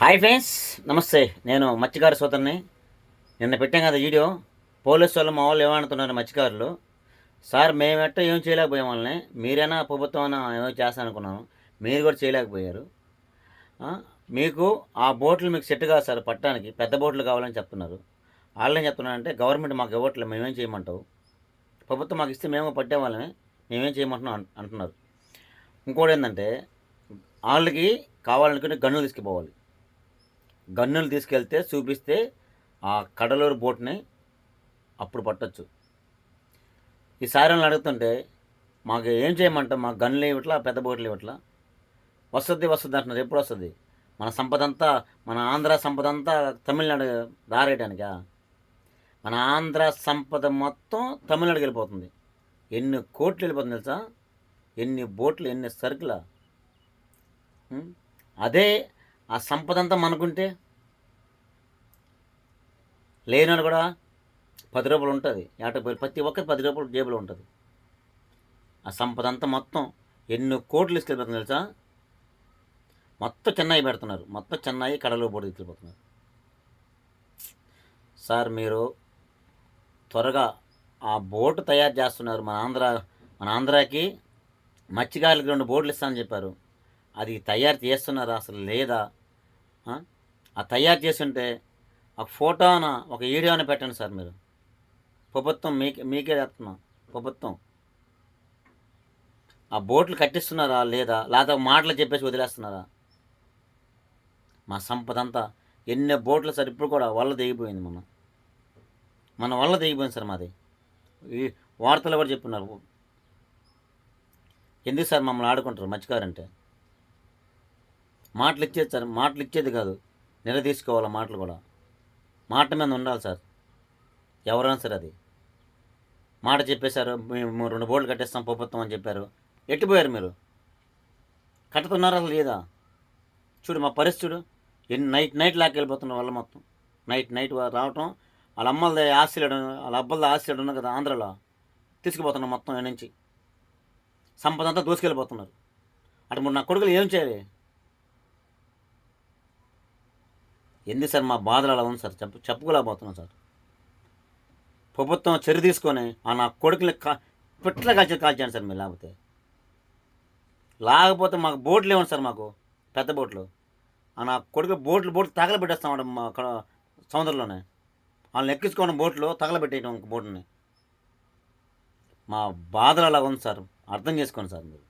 Hi friends, నమస్తే. నేను మత్స్యకార సోదరుని. నిన్న పెట్టాం కదా వీడియో. పోలీసు వాళ్ళు మా వాళ్ళు ఏమంటున్నారు మత్స్యకారులు, సార్ మేమెట్ట ఏం చేయలేకపోయాం వాళ్ళని, మీరైనా ప్రభుత్వం అయినా ఏమో చేస్తా అనుకున్నాను, మీరు కూడా చేయలేకపోయారు. ఆ, మీకు ఆ బోట్లు మీకు సెట్ కాదు సార్, పట్టడానికి పెద్ద బోట్లు కావాలని చెప్తున్నారు. వాళ్ళేం చెప్తున్నారంటే గవర్నమెంట్ మాకు ఇవ్వట్లేదు, మేమేం చేయమంటావు, ప్రభుత్వం మాకు ఇస్తే మేము పట్టేవాళ్ళమే, మేమేం చేయమంటున్నాం అంటున్నారు. ఇంకోటి ఏంటంటే వాళ్ళకి కావాలనుకుని గన్నులు తీసుకుపోవాలి. గన్నులు తీసుకెళ్తే చూపిస్తే ఆ కడలూరు బోట్ని అప్పుడు పట్టొచ్చు. ఈ సారాలను అడుగుతుంటే మాకు ఏం చేయమంటాం, మాకు గన్నులు ఇవ్వట్లా, పెద్ద బోట్లు ఇవ్వట్లా, వస్తుంది అంటున్నారు. ఎప్పుడు వస్తుంది? మన సంపద అంతా, మన ఆంధ్ర సంపద అంతా తమిళనాడు దారేయడానికా? మన ఆంధ్ర సంపద మొత్తం తమిళనాడుకి వెళ్ళిపోతుంది. ఎన్ని కోట్లు వెళ్ళిపోతుంది తెలుసా? ఎన్ని బోట్లు, ఎన్ని సరుకుల. అదే ఆ సంపద అంతా మనకుంటే, లేనివాడు కూడా 10 రూపాయలు ఉంటుంది, ప్రతి ఒక్కరి 10 రూపాయలు జేబులో ఉంటుంది. ఆ సంపద అంతా మొత్తం ఎన్ని కోట్లు తీసుకెళ్ళిపోతుంది తెలుసా? మొత్తం చెన్నై పెడుతున్నారు, మొత్తం చెన్నై కడలో బోర్డు తీసుకెళ్ళిపోతున్నారు. సార్ మీరు త్వరగా ఆ బోటు తయారు చేస్తున్నారు. మన ఆంధ్రాకి మత్స్యకారులకి 2 బోట్లు ఇస్తానని చెప్పారు. అది తయారు చేస్తున్నారా అసలు లేదా? ఆ తయారు చేస్తుంటే ఒక ఫోటోన, ఒక వీడియోని పెట్టండి సార్. మీరు ప్రభుత్వం మీకే చెప్తున్నా, ప్రభుత్వం ఆ బోట్లు కట్టిస్తున్నారా లేదా, లేదా మాటలు చెప్పేసి వదిలేస్తున్నారా? మా సంపద అంతా ఎన్ని బోట్లు సార్, ఇప్పుడు కూడా వల్ల దిగిపోయింది. మన వల్ల దిగిపోయింది సార్ మాది. ఈ వార్తలు కూడా చెప్తున్నారు. ఎందుకు సార్ మమ్మల్ని ఆడుకుంటారు మత్స్యకారంటే? మాటలు ఇచ్చేది సార్, మాటలు ఇచ్చేది కాదు, నిలదీసుకోవాలి. మాటలు కూడా మాట మీద ఉండాలి సార్, ఎవరైనా సరే. అది మాట చెప్పేశారు, మేము 2 బోర్డులు కట్టేస్తాం ప్రభుత్వం అని చెప్పారు. ఎట్టిపోయారు మీరు? కట్టుతున్నారా అసలు లేదా? చూడు మా పరిస్థితి చూడు. నైట్ లాక్కెళ్ళిపోతున్నారు వాళ్ళు మొత్తం. నైట్ రావటం, వాళ్ళ అమ్మలది ఆస్ట్రేలియా, వాళ్ళ అబ్బలది ఆస్ట్రేలియా ఉంది కదా ఆంధ్రలో, తీసుకుపోతున్నారు మొత్తం నుంచి. సంపద అంతా దూసుకెళ్ళిపోతున్నారు. అటు నా కొడుకులు ఏం చేయాలి? ఎందుకు సార్ మా బాధలు అలా ఉంది సార్, చెప్పుకోలేకపోతున్నాం సార్. ప్రభుత్వం చర్య తీసుకొని ఆ నా కొడుకుని పిట్ల కాల్చాను సార్ మీరు. లేకపోతే మాకు బోట్లు ఇవ్వండి సార్, మాకు పెద్ద బోట్లు. ఆ నా కొడుకు బోట్లు తగలబెట్టేస్తాం మా అక్కడ సముద్రంలోనే. వాళ్ళని ఎక్కించుకోవడం బోట్లు తగలబెట్టేయడం బోటుని. మా బాధలు అలా ఉంది సార్, అర్థం చేసుకోండి సార్ మీరు.